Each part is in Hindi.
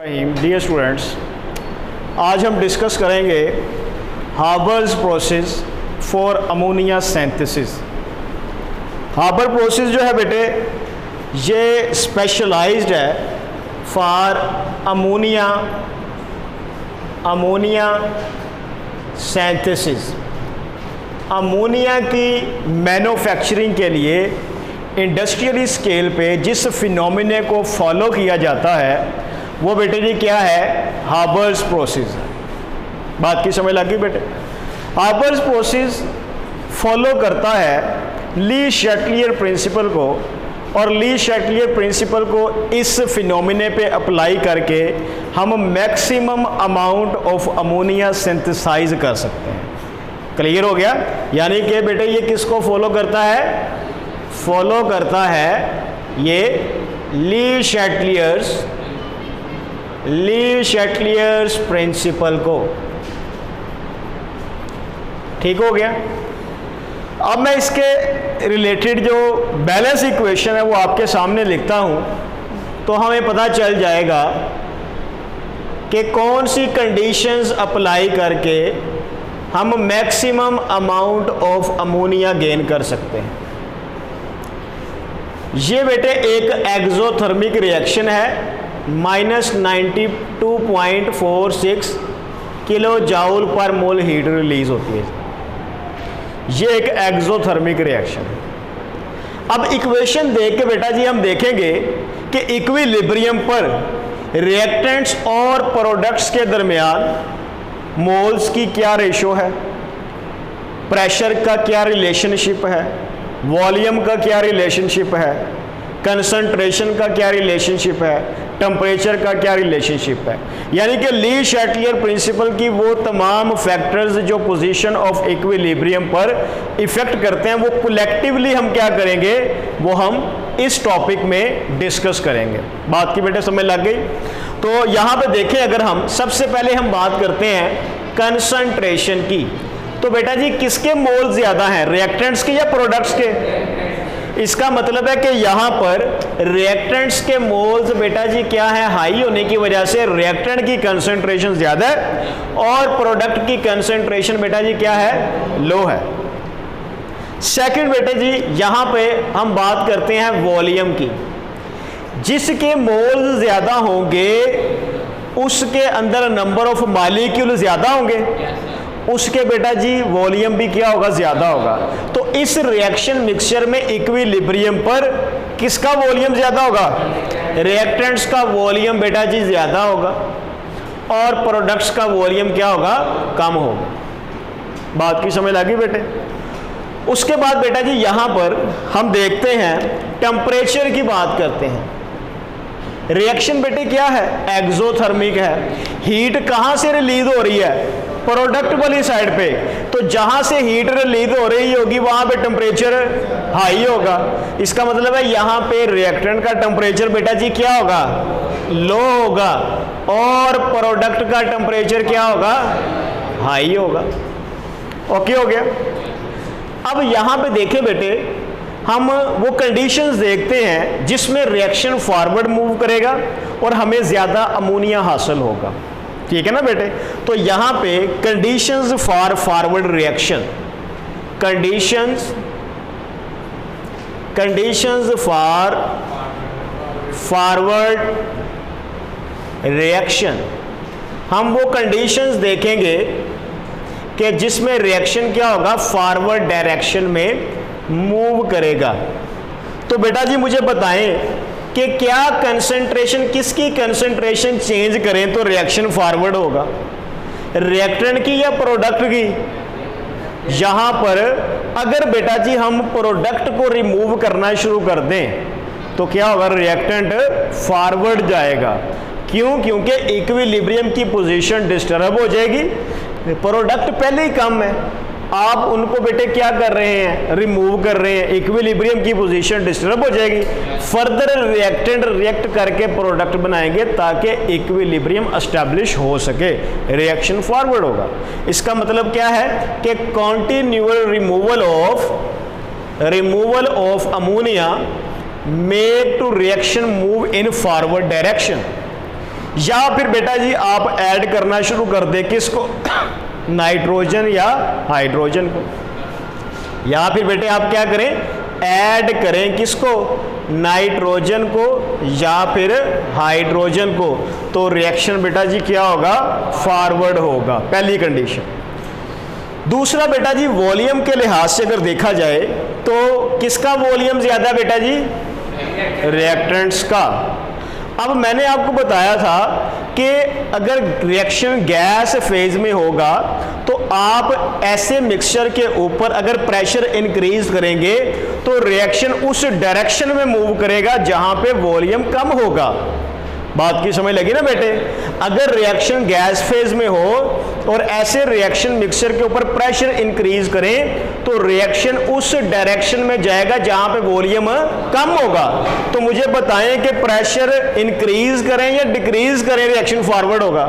डियर स्टूडेंट्स, आज हम डिस्कस करेंगे Haber's process for ammonia synthesis. Haber process जो है बेटे ये स्पेशलाइज्ड है फॉर अमोनिया सिंथेसिस। अमोनिया की मैन्युफैक्चरिंग के लिए इंडस्ट्रियल स्केल पे जिस फिनोमिने को फॉलो किया जाता है वो बेटे जी क्या है? हाबर्स प्रोसेस। बात की समझ लगी बेटे? हाबर्स प्रोसेस फॉलो करता है ली शैटलियर प्रिंसिपल को, और ली शैटलियर प्रिंसिपल को इस फिनोमिने पे अप्लाई करके हम maximum amount of ammonia synthesise कर सकते हैं। क्लियर हो गया? यानी कि बेटे ये किसको फॉलो करता है? फॉलो करता है ये ली शैटलियर्स प्रिंसिपल को। ठीक हो गया? अब मैं इसके रिलेटेड जो बैलेंस इक्वेशन है वो आपके सामने लिखता हूं, तो हमें पता चल जाएगा कि कौन सी कंडीशंस अप्लाई करके हम maximum amount of ammonia gain कर सकते हैं। ये बेटे एक एक्सोथर्मिक रिएक्शन है, -92.46 किलो जाउल पर मोल हीट रिलीज होती है। ये एक एक्सोथर्मिक रिएक्शन है। अब इक्वेशन देख के बेटा जी हम देखेंगे कि इक्विलिब्रियम पर रिएक्टेंट्स और प्रोडक्ट्स के दरमियान मोल्स की क्या रेशो है, प्रेशर का क्या रिलेशनशिप है, वॉल्यूम का क्या रिलेशनशिप है, कंसंट्रेशन का क्या रिलेशनशिप है, टेम्परेचर का क्या रिलेशनशिप है। यानी कि ली शैटलियर प्रिंसिपल की वो तमाम फैक्टर्स जो पोजीशन ऑफ इक्विलिब्रियम पर इफेक्ट करते हैं वो कलेक्टिवली हम क्या करेंगे, वो हम इस टॉपिक में डिस्कस करेंगे। बात की बेटे समझ लग गई? तो यहाँ पे देखें, अगर हम सबसे पहले हम बात करते हैं कंसंट्रेशन की, तो बेटा जी किसके मोल ज़्यादा हैं, रिएक्टेंट्स के या प्रोडक्ट्स के? इसका मतलब है कि यहाँ पर रिएक्टेंट्स के मोल्स बेटा जी क्या है, हाई होने की वजह से रिएक्टेंट की कंसंट्रेशन ज़्यादा है और प्रोडक्ट की कंसंट्रेशन बेटा जी क्या है, लो है। सेकंड बेटे जी यहाँ पे हम बात करते हैं वॉल्यूम की। जिसके मोल्स ज़्यादा होंगे उसके अंदर नंबर ऑफ मॉलिक्यूल ज़्यादा होंगे, उसके बेटा जी वॉल्यूम भी क्या होगा, ज़्यादा होगा। तो इस रिएक्शन मिक्सचर में इक्विलिब्रियम पर किसका वॉल्यूम ज़्यादा होगा? रिएक्टेंट्स का वॉल्यूम बेटा जी ज़्यादा होगा और प्रोडक्ट्स का वॉल्यूम क्या होगा, कम होगा। बात की समझ लगी बेटे? उसके बाद बेटा जी यहाँ पर हम देखते हैं टेम्परेचर की बात करते हैं। रिएक्शन बेटे क्या है, एक्सोथर्मिक है। हीट कहाँ से रिलीज हो रही है, प्रोडक्ट वाली साइड पे। तो जहां से हीट रिलीज हो रही होगी वहां पे टेम्परेचर हाई होगा। इसका मतलब है यहाँ पे रिएक्टेंट का टेम्परेचर बेटा जी क्या होगा, लो होगा, और प्रोडक्ट का टेम्परेचर क्या होगा, हाई होगा। ओके हो गया? अब यहाँ पे देखें बेटे, हम वो कंडीशंस देखते हैं जिसमें रिएक्शन फॉरवर्ड मूव करेगा और हमें ज़्यादा अमोनिया हासिल होगा। ठीक है ना बेटे? तो यहाँ पे conditions for forward reaction, conditions for forward reaction, हम वो कंडीशंस देखेंगे कि जिसमें रिएक्शन क्या होगा, फॉरवर्ड डायरेक्शन में मूव करेगा। तो बेटा जी मुझे बताएं कि क्या कंसंट्रेशन, किसकी कंसंट्रेशन चेंज करें तो रिएक्शन फॉरवर्ड होगा, रिएक्टेंट की या प्रोडक्ट की? यहाँ पर अगर बेटा जी हम प्रोडक्ट को रिमूव करना शुरू कर दें तो क्या होगा, रिएक्टेंट फॉरवर्ड जाएगा। क्यों? क्योंकि इक्विलिब्रियम की पोजीशन डिस्टर्ब हो जाएगी, प्रोडक्ट पहले ही कम है, आप उनको बेटे क्या कर रहे हैं, रिमूव कर रहे हैं, इक्विलिब्रियम की पोजीशन डिस्टर्ब हो जाएगी। फर्दर रिएक्टेंट रिएक्ट करके प्रोडक्ट बनाएंगे ताकि इक्विलिब्रियम एस्टैब्लिश हो सके, रिएक्शन फॉरवर्ड होगा। इसका मतलब क्या है कि continual removal of ammonia make to reaction move in forward direction. या फिर बेटा जी आप ऐड करना शुरू कर दे किसको, नाइट्रोजन या हाइड्रोजन को, या फिर बेटे आप क्या करें, ऐड करें किसको, नाइट्रोजन को या फिर हाइड्रोजन को, तो रिएक्शन बेटा जी क्या होगा, फॉरवर्ड होगा, पहली कंडीशन। दूसरा बेटा जी वॉल्यूम के लिहाज से अगर देखा जाए तो किसका वॉल्यूम ज्यादा बेटा जी, रिएक्टेंट्स का। अब मैंने आपको बताया था कि अगर रिएक्शन गैस फेज में होगा तो आप ऐसे मिक्सचर के ऊपर अगर प्रेशर इंक्रीज करेंगे तो रिएक्शन उस डायरेक्शन में मूव करेगा जहां पे वॉल्यूम कम होगा। बात की समझ लगी ना बेटे। अगर रिएक्शन गैस फेज में हो और ऐसे रिएक्शन मिक्सचर के ऊपर प्रेशर इंक्रीज करें तो रिएक्शन उस डायरेक्शन में जाएगा जहां पे वॉल्यूम कम होगा। तो मुझे बताएं कि प्रेशर इंक्रीज करें या डिक्रीज करें रिएक्शन फॉरवर्ड होगा,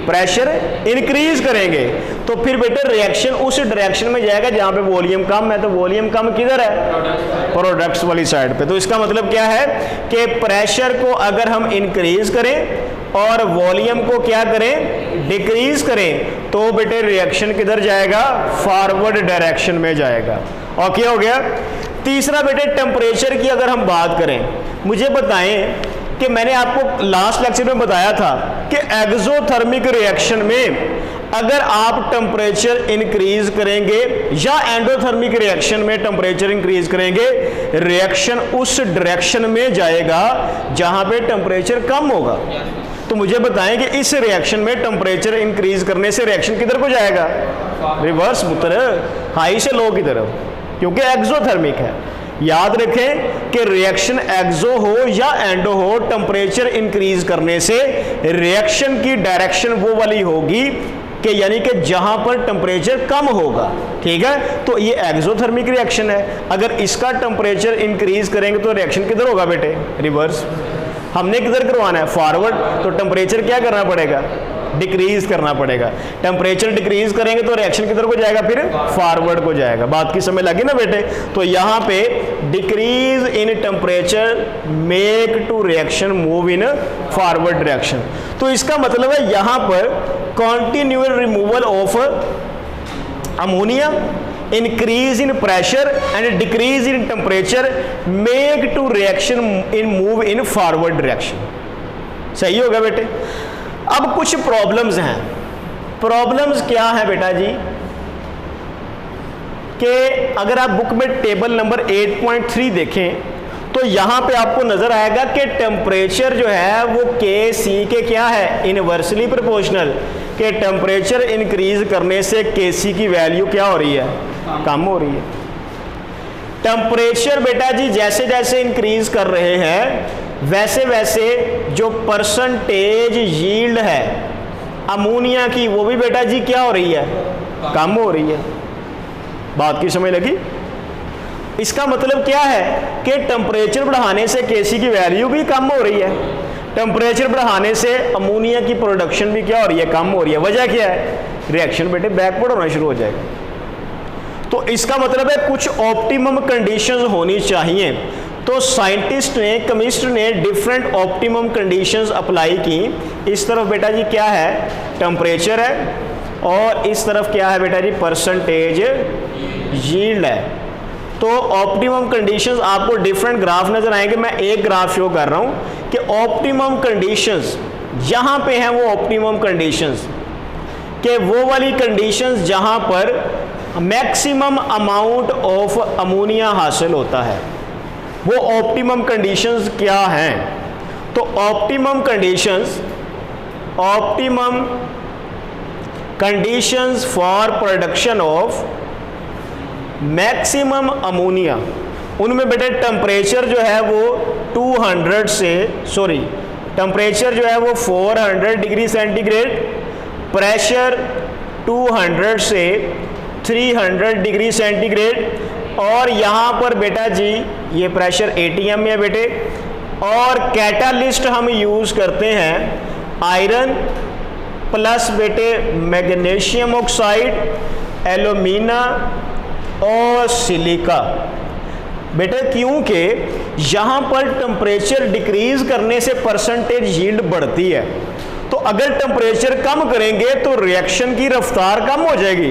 प्रेशर इंक्रीज करेंगे तो फिर बेटे रिएक्शन उस डायरेक्शन में जाएगा जहां पे वॉल्यूम कम है। तो वॉल्यूम कम किधर है, प्रोडक्ट्स वाली साइड पे। तो इसका मतलब क्या है कि प्रेशर को अगर हम इंक्रीज करें और वॉल्यूम को क्या करें, डिक्रीज करें, तो बेटे रिएक्शन किधर जाएगा, फॉरवर्ड डायरेक्शन में जाएगा। ओके हो गया। तीसरा बेटे टेम्परेचर की अगर हम बात करें, मुझे बताएं कि मैंने आपको लास्ट लेक्चर में बताया था कि एक्सोथर्मिक रिएक्शन में अगर आप टेम्परेचर इंक्रीज करेंगे या एंडोथर्मिक रिएक्शन में टेम्परेचर इंक्रीज करेंगे, रिएक्शन उस डायरेक्शन में जाएगा जहां पे टेम्परेचर कम होगा। तो मुझे बताएं कि इस रिएक्शन में टेम्परेचर इंक्रीज करने से रिएक्शन किधर को जाएगा, रिवर्स उत्तर, हाई से लो की तरफ, क्योंकि एक्सोथर्मिक है। याद रखें कि रिएक्शन एक्सो हो या एंडो हो, टेम्परेचर इंक्रीज करने से रिएक्शन की डायरेक्शन वो वाली होगी कि यानी कि जहां पर टेम्परेचर कम होगा। ठीक है, तो ये एक्सोथर्मिक रिएक्शन है। अगर इसका टेम्परेचर इंक्रीज करेंगे तो रिएक्शन किधर होगा बेटे, रिवर्स। हमने किधर करवाना है, फॉरवर्ड। तो टेम्परेचर क्या करना पड़ेगा, डिक्रीज करना पड़ेगा। टेम्परेचर डिक्रीज करेंगे तो रिएक्शन किधर को जाएगा, फिर फॉरवर्ड को जाएगा। बात की समझ लगी ना बेटे। तो यहाँ पे decrease in temperature make to reaction move in forward direction. तो इसका मतलब है यहाँ पर continuous removal of ammonia, increase in pressure and decrease in temperature make to reaction in move in forward direction। सही होगा बेटे। अब कुछ प्रॉब्लम्स हैं। प्रॉब्लम्स क्या है बेटा जी, कि अगर आप बुक में टेबल नंबर 8.3 देखें तो यहां पे आपको नजर आएगा कि टेम्परेचर जो है वो Kc के क्या है, इनवर्सली प्रोपोर्शनल। कि टेम्परेचर इंक्रीज करने से Kc की वैल्यू क्या हो रही है, कम हो रही है। टेम्परेचर बेटा जी जैसे जैसे इंक्रीज कर रहे हैं वैसे वैसे जो परसेंटेज यील्ड है अमोनिया की वो भी बेटा जी क्या हो रही है, कम हो रही है। बात की समझ लगी। इसका मतलब क्या है कि टेम्परेचर बढ़ाने से Kc की वैल्यू भी कम हो रही है, टेम्परेचर बढ़ाने से अमोनिया की प्रोडक्शन भी क्या हो रही है, कम हो रही है। वजह क्या है, रिएक्शन बेटे बैकवर्ड होना शुरू हो जाएगा। तो इसका मतलब है कुछ ऑप्टिमम कंडीशंस होनी चाहिए। तो साइंटिस्ट ने, केमिस्ट ने डिफरेंट ऑप्टिमम कंडीशंस अप्लाई की। इस तरफ बेटा जी क्या है, टेम्परेचर है, और इस तरफ क्या है बेटा जी, परसेंटेज यील्ड है। तो ऑप्टिमम कंडीशंस आपको डिफरेंट ग्राफ नजर आएंगे। मैं एक ग्राफ शो कर रहा हूं कि ऑप्टिमम कंडीशंस जहां पे हैं, वो ऑप्टिमम कंडीशंस के वो वाली कंडीशंस जहां पर मैक्सिमम अमाउंट ऑफ अमोनिया हासिल होता है, वो ऑप्टिमम कंडीशंस क्या हैं। तो optimum conditions for production of maximum ammonia, उनमें बेटे टेम्परेचर जो है वो 200 से टेम्परेचर जो है वो 400 डिग्री सेंटीग्रेड, प्रेशर 200 से 300 डिग्री सेंटीग्रेड, और यहाँ पर बेटा जी ये प्रेशर ATM में है बेटे। और कैटालिस्ट हम यूज़ करते हैं आयरन प्लस बेटे मैग्नीशियम ऑक्साइड, एल्यूमिना और सिलिका बेटे, क्योंकि यहाँ पर टेम्परेचर डिक्रीज करने से परसेंटेज यील्ड बढ़ती है। तो अगर टेम्परेचर कम करेंगे तो रिएक्शन की रफ्तार कम हो जाएगी,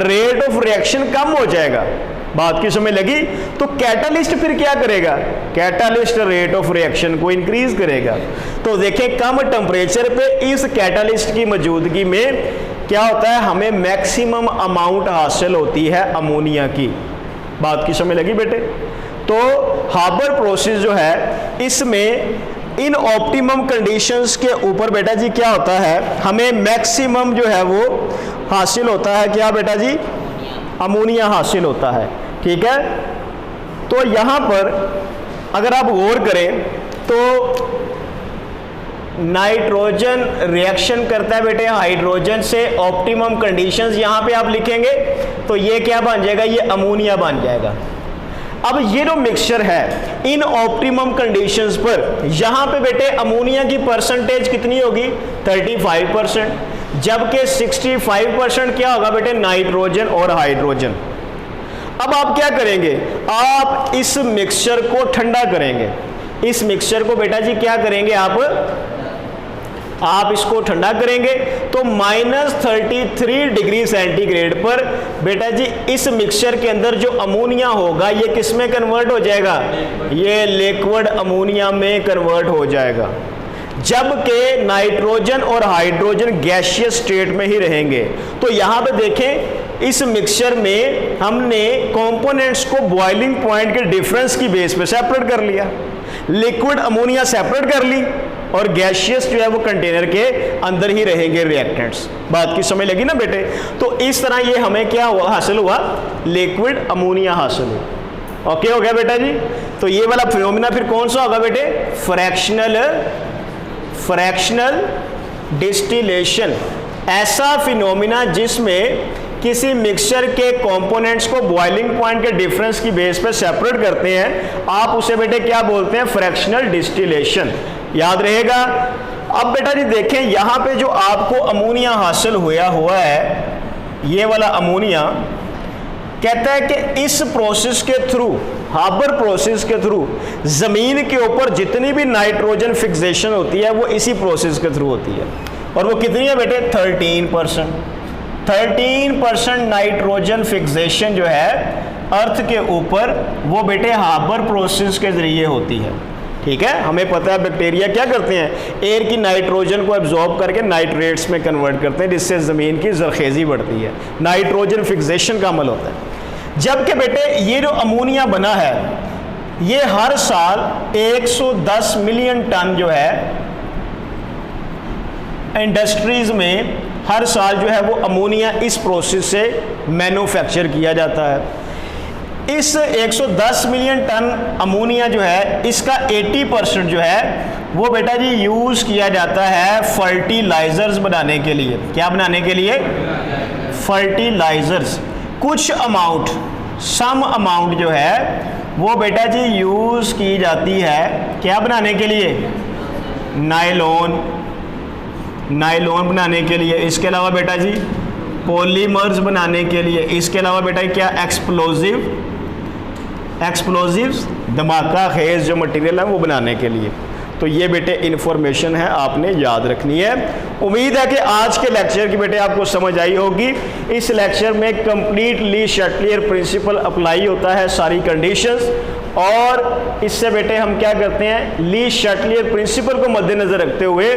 रेट ऑफ रिएक्शन कम हो जाएगा। बात की समझ लगी? तो कैटालिस्ट फिर क्या करेगा? कैटालिस्ट रेट ऑफ रिएक्शन को इंक्रीज करेगा। तो देखें कम टेम्परेचर पे इस कैटालिस्ट की मौजूदगी में क्या होता है, हमें मैक्सिमम अमाउंट हासिल होती है अमोनिया की। बात की समझ लगी बेटे? तो हाबर प्रोसेस जो है इसमें इन ऑप्टिमम कंडीशंस के ऊपर बेटा जी क्या होता है, हमें मैक्सिमम जो है वो हासिल होता है, क्या बेटा जी? अमोनिया हासिल होता है। ठीक है, तो यहां पर अगर आप गौर करें तो नाइट्रोजन रिएक्शन करता है बेटे हाइड्रोजन से, ऑप्टिमम कंडीशंस यहां पे आप लिखेंगे तो ये क्या बन जाएगा, ये अमोनिया बन जाएगा। अब ये जो मिक्सचर है इन ऑप्टिमम कंडीशंस पर यहां पे बेटे अमोनिया की परसेंटेज कितनी होगी, 35%, जबकि 65% क्या होगा बेटे, नाइट्रोजन और हाइड्रोजन। अब आप क्या करेंगे, आप इस मिक्सचर को ठंडा करेंगे। इस मिक्सचर को बेटा जी क्या करेंगे, आप इसको ठंडा करेंगे तो -33 डिग्री सेंटीग्रेड पर बेटा जी इस मिक्सचर के अंदर जो अमोनिया होगा ये किस में कन्वर्ट हो जाएगा, ये लिक्विड अमोनिया में कन्वर्ट हो जाएगा, जबकि नाइट्रोजन और हाइड्रोजन गैसियस स्टेट में ही रहेंगे। तो यहां पे देखें इस मिक्सचर में हमने कंपोनेंट्स को बॉइलिंग पॉइंट के डिफरेंस की बेस पे सेपरेट कर लिया, लिक्विड अमोनिया सेपरेट कर ली और गैसियस जो है वो कंटेनर के अंदर ही रहेंगे रिएक्टेंट्स। बात की समझ लगी ना बेटे? तो इस तरह ये हमें क्या हुआ, हासिल हुआ, लिक्विड अमोनिया हासिल हुआ। ओके हो गया बेटा जी? तो ये वाला फिनोमिना फिर कौन सा होगा बेटे, फ्रैक्शनल डिस्टिलेशन। ऐसा फिनोमिना जिसमें किसी मिक्सचर के कंपोनेंट्स को बॉइलिंग पॉइंट के डिफरेंस की बेस पे सेपरेट करते हैं, आप उसे बेटे क्या बोलते हैं, फ्रैक्शनल डिस्टिलेशन। याद रहेगा? अब बेटा जी देखें यहां पे जो आपको अमोनिया हासिल हुआ है, ये वाला अमोनिया कहता है कि इस प्रोसेस के थ्रू, हाबर प्रोसेस के थ्रू जमीन के ऊपर जितनी भी नाइट्रोजन फिक्सेशन होती है वो इसी प्रोसेस के थ्रू होती है। और वो कितनी है बेटे, 13% नाइट्रोजन फिक्सेशन जो है अर्थ के ऊपर वो बेटे हाबर प्रोसेस के जरिए होती है। ठीक है, हमें पता है बैक्टीरिया क्या करते हैं, एयर की नाइट्रोजन को एब्जॉर्ब करके नाइट्रेट्स में कन्वर्ट करते हैं, जिससे ज़मीन की जरखेज़ी बढ़ती है। नाइट्रोजन फिक्सेशन का अमल होता है। जबकि बेटे ये जो अमोनिया बना है ये हर साल 110 मिलियन टन जो है इंडस्ट्रीज में हर साल जो है वो अमोनिया इस प्रोसेस से मैन्युफैक्चर किया जाता है। इस 110 मिलियन टन अमोनिया जो है इसका 80% जो है वो बेटा जी यूज़ किया जाता है फर्टिलाइजर्स बनाने के लिए। क्या बनाने के लिए? फर्टिलाइजर्स। कुछ अमाउंट, सम अमाउंट जो है वो बेटा जी यूज़ की जाती है क्या बनाने के लिए, नायलॉन बनाने के लिए। इसके अलावा बेटा जी पॉलीमर्स बनाने के लिए। इसके अलावा बेटा क्या, एक्सप्लोजिव्स, धमाका खेज जो मटेरियल है वो बनाने के लिए। तो ये बेटे इन्फॉर्मेशन है, आपने याद रखनी है। उम्मीद है कि आज के लेक्चर की बेटे आपको समझ आई होगी। इस लेक्चर में कंप्लीट ली शटलियर प्रिंसिपल अप्लाई होता है सारी कंडीशंस, और इससे बेटे हम क्या करते हैं, ली शटलियर प्रिंसिपल को मद्देनजर रखते हुए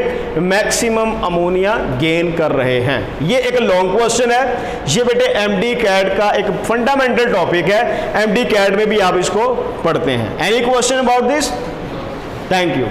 मैक्सिमम अमोनिया गेन कर रहे हैं। ये एक लॉन्ग क्वेश्चन है, ये बेटे एमडी कैड का एक फंडामेंटल टॉपिक है, एमडी कैड में भी आप इसको पढ़ते हैं। Any question about this? Thank you.